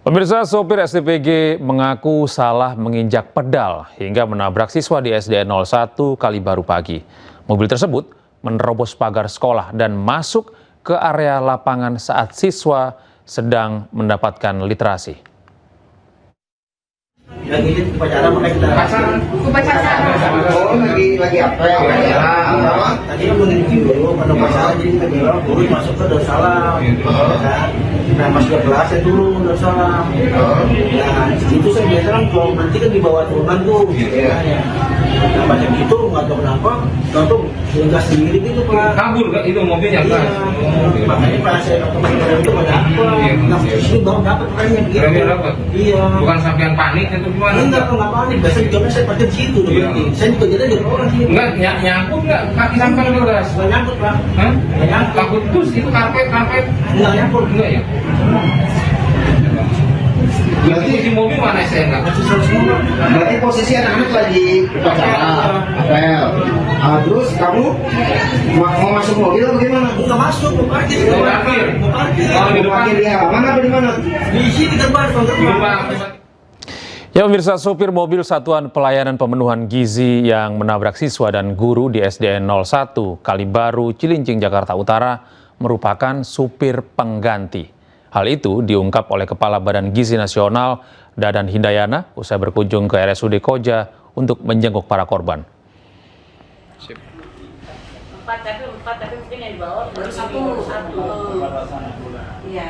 Pemirsa, sopir STPG mengaku salah menginjak pedal hingga menabrak siswa di SDN 01 Kalibaru pagi. Mobil tersebut menerobos pagar sekolah dan masuk ke area lapangan saat siswa sedang mendapatkan literasi. Lagi upacara makanya kita lagi apa ya? Tadi kan menginjil dulu pada upacara jadi kita bilang guru masuk ke Darussalam. Nah pas ke kelas saya turun Darussalam. Nah itu saya biasa kan kalau nanti kan dibawa turunan tuh. Nah banyak gitu nggak tahu kenapa, tahu gas sendiri gitu Pak. Kabur kan itu mobilnya kan? Makanya pas saya kemarin itu banyak apa? Nah di sini baru dapat remnya gitu. Iya. Bukan sampean panik itu gimana? Enggak panik. Biasa juga saya parkir di situ berarti. Saya juga jadi dari orang sih. Enggak nyangkut enggak kaki sampean beras? Enggak nyangkut Pak. Hah? Enggak nyangkut. Takut terus itu karpet. Enggak nyangkut. Enggak ya? Berarti di mobil mana saya enggak? Berarti posisi anak-anak lagi upacara apel. Terus kamu mau masuk mobil atau bagaimana? Enggak masuk, mau parkir. Mau parkir? Mau parkir. Oh, di depan. Parkir di halaman apa di mana? Di sini gerbang. Di depan. Ya pemirsa, sopir mobil Satuan Pelayanan Pemenuhan Gizi yang menabrak siswa dan guru di SDN 01 Kalibaru, Cilincing, Jakarta Utara merupakan supir pengganti. Hal itu diungkap oleh Kepala Badan Gizi Nasional Dadan Hindayana usai berkunjung ke RSUD Koja untuk menjenguk para korban. Empat tapi mungkin yang dibawa baru satu. Iya.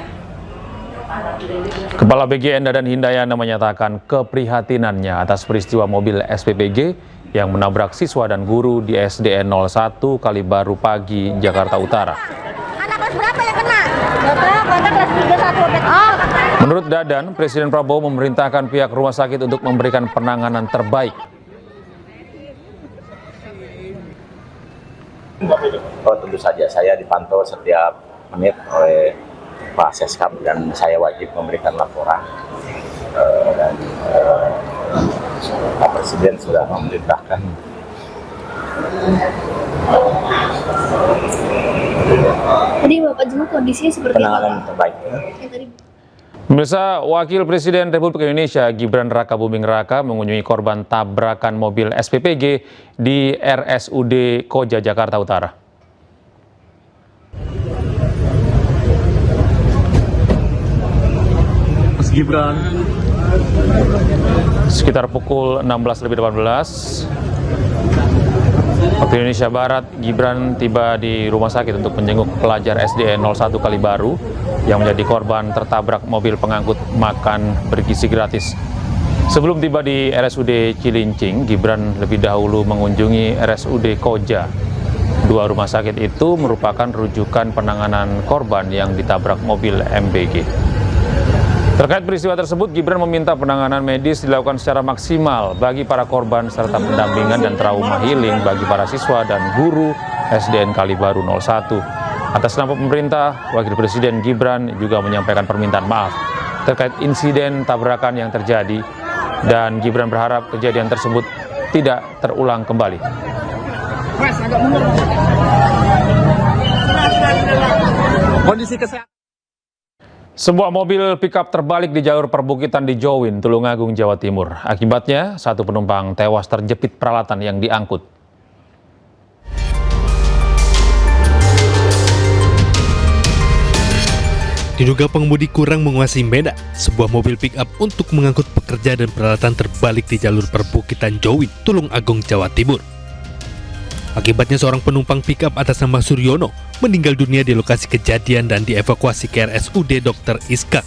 Kepala BGN Dadan Hindayana menyatakan keprihatinannya atas peristiwa mobil SPPG yang menabrak siswa dan guru di SDN 01 Kalibaru pagi, Jakarta Utara. Anak kelas berapa yang kena? Anak kelas 3 1. Menurut Dadan, Presiden Prabowo memerintahkan pihak rumah sakit untuk memberikan penanganan terbaik. Oh, tentu saja saya dipantau setiap menit oleh Pak Seskap dan saya wajib memberikan laporan dan Pak Presiden sudah memerintahkan. Tadi Bapak jenguk kondisinya seperti Penanganan apa? terbaik. Pemirsa, Wakil Presiden Republik Indonesia Gibran Raka Buming Raka mengunjungi korban tabrakan mobil SPPG di RSUD Koja, Jakarta Utara. Gibran. Sekitar pukul 16:18 waktu Indonesia Barat, Gibran tiba di rumah sakit untuk menjenguk pelajar SDN 01 Kalibaru yang menjadi korban tertabrak mobil pengangkut makan bergizi gratis. Sebelum tiba di RSUD Cilincing, Gibran lebih dahulu mengunjungi RSUD Koja. Dua rumah sakit itu merupakan rujukan penanganan korban yang ditabrak mobil MBG. Terkait peristiwa tersebut, Gibran meminta penanganan medis dilakukan secara maksimal bagi para korban serta pendampingan dan trauma healing bagi para siswa dan guru SDN Kalibaru 01. Atas nama pemerintah, Wakil Presiden Gibran juga menyampaikan permintaan maaf terkait insiden tabrakan yang terjadi dan Gibran berharap kejadian tersebut tidak terulang kembali. Kondisi kesehatan. Sebuah mobil pickup terbalik di jalur perbukitan di Jowin, Tulungagung, Jawa Timur. Akibatnya, satu penumpang tewas terjepit peralatan yang diangkut. Diduga pengemudi kurang menguasai medan, sebuah mobil pick-up untuk mengangkut pekerja dan peralatan terbalik di jalur perbukitan Jowin, Tulungagung, Jawa Timur. Akibatnya seorang penumpang pick-up atas nama Suryono meninggal dunia di lokasi kejadian dan dievakuasi ke RSUD Dr. Iska.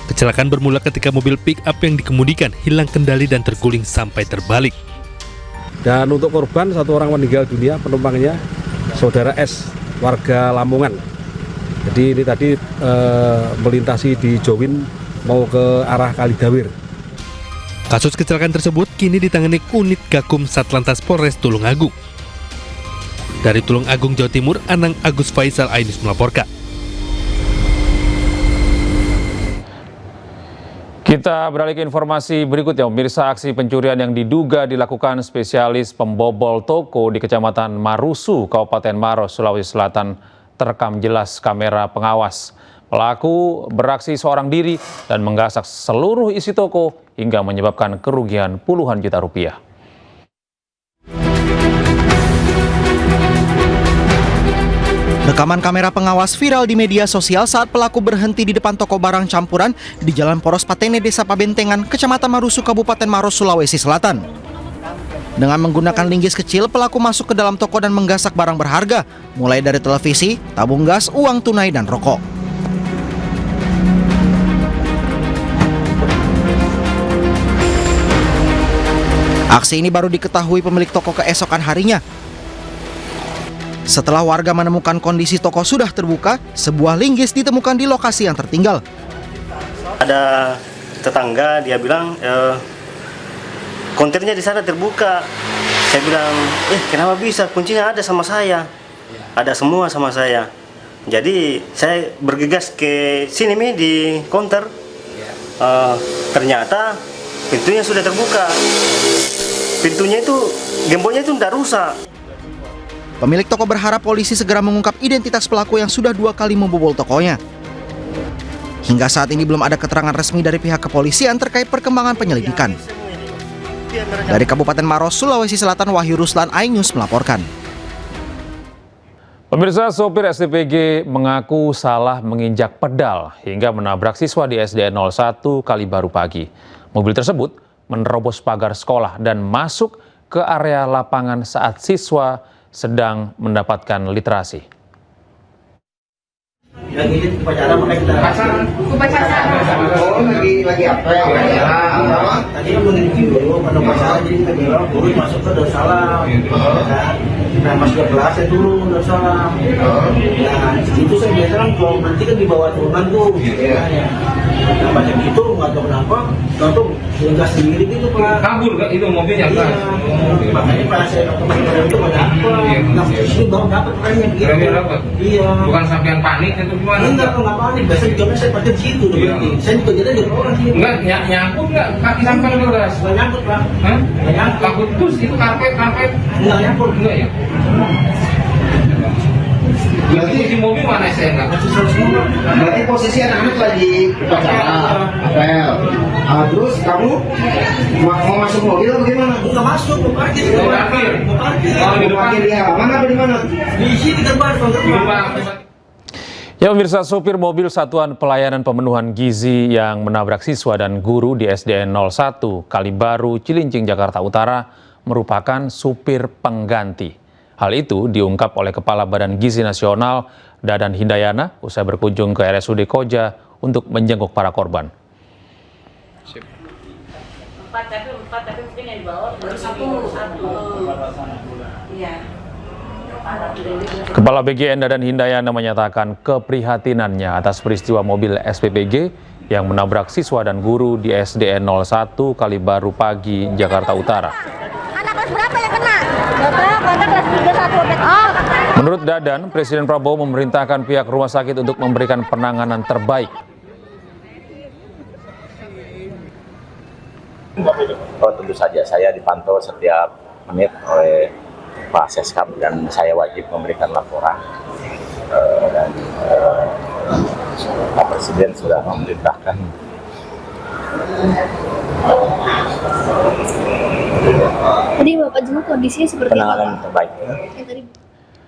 Kecelakaan bermula ketika mobil pick-up yang dikemudikan hilang kendali dan terguling sampai terbalik. Dan untuk korban, satu orang meninggal dunia, penumpangnya saudara S, warga Lamongan. Jadi ini tadi melintasi di Jowin mau ke arah Kalidawir. Kasus kecelakaan tersebut kini ditangani unit Gakum Satlantas Polres Tulungagung. Dari Tulungagung, Jawa Timur, Anang Agus Faisal Ainus melaporkan. Kita beralih ke informasi berikutnya. Pemirsa, aksi pencurian yang diduga dilakukan spesialis pembobol toko di Kecamatan Marusu, Kabupaten Maros, Sulawesi Selatan terekam jelas kamera pengawas. Pelaku beraksi seorang diri dan menggasak seluruh isi toko hingga menyebabkan kerugian puluhan juta rupiah. Rekaman kamera pengawas viral di media sosial saat pelaku berhenti di depan toko barang campuran di Jalan Poros Patene, Desa Pabentengan, Kecamatan Marusu, Kabupaten Maros, Sulawesi Selatan. Dengan menggunakan linggis kecil, pelaku masuk ke dalam toko dan menggasak barang berharga, mulai dari televisi, tabung gas, uang tunai, dan rokok. Aksi ini baru diketahui pemilik toko keesokan harinya. Setelah warga menemukan kondisi toko sudah terbuka, sebuah linggis ditemukan di lokasi yang tertinggal. Ada tetangga, dia bilang konternya di sana terbuka. Saya bilang, kenapa bisa? Kuncinya ada sama saya, ada semua sama saya. Jadi saya bergegas ke sini di konter. Ternyata pintunya sudah terbuka. Pintunya itu, gemboknya itu tidak rusak. Pemilik toko berharap polisi segera mengungkap identitas pelaku yang sudah 2 kali membobol tokonya. Hingga saat ini belum ada keterangan resmi dari pihak kepolisian terkait perkembangan penyelidikan. Dari Kabupaten Maros, Sulawesi Selatan, Wahyu Ruslan, iNews melaporkan. Pemirsa, sopir STPG mengaku salah menginjak pedal hingga menabrak siswa di SDN 01 Kalibaru pagi. Mobil tersebut menerobos pagar sekolah dan masuk ke area lapangan saat siswa sedang mendapatkan literasi. Lagi upacara makanya lagi apa ya? Tadi kan menunjukin dulu pada upacara, jadi kita bilang guru masuk ke Darussalam. Nah, pas ke kelas saya turun Darussalam. Nah, itu saya bilang kalau nanti kan dibawa turunan tuh. Nah, banyak itu nggak tahu kenapa, tahu nggak sendiri gitu Pak. Kabur kan itu mobilnya kan? Makanya pas saya kemarin itu ada apa? Nah, sini baru dapat remnya gitu. Remnya dapat? Iya. Bukan sampean panik itu gimana? Enggak panik. Biasanya jamnya saya pakai di situ. Saya juga jadi di orang sini. Enggak, nyangkut nggak kaki sampean beras? Nggak nyangkut Pak. Hah? Nggak nyangkut. Takut terus itu karpet. Nggak nyangkut. Enggak ya? Berarti di mobil mana saya enggak? Berarti posisi anak-anak lagi upacara, apel. Terus kamu mau masuk mobil atau gimana? Nggak masuk, mau parkir. Mau parkir? Mau parkir. Mau parkir di halaman apa di mana? Di sini terbang. Ya pemirsa, sopir mobil Satuan Pelayanan Pemenuhan Gizi yang menabrak siswa dan guru di SDN 01 Kalibaru, Cilincing, Jakarta Utara merupakan supir pengganti. Hal itu diungkap oleh Kepala Badan Gizi Nasional, Dadan Hindayana, usai berkunjung ke RSUD Koja untuk menjenguk para korban. Empat, tapi mungkin yang dibawa baru satu. Iya. Kepala BGN Dadan Hindayana menyatakan keprihatinannya atas peristiwa mobil SPPG yang menabrak siswa dan guru di SDN 01 Kalibaru pagi, Jakarta Utara. Anak kelas berapa yang kena? Bapak, anak kelas 3 satu obet. Menurut Dadan, Presiden Prabowo memerintahkan pihak rumah sakit untuk memberikan penanganan terbaik. Oh, tentu saja saya dipantau setiap menit oleh Pak Seskap dan saya wajib memberikan laporan. Dan Pak Presiden sudah memerintahkan Tadi Bapak jenguk kondisinya seperti penanganan terbaik. Tadi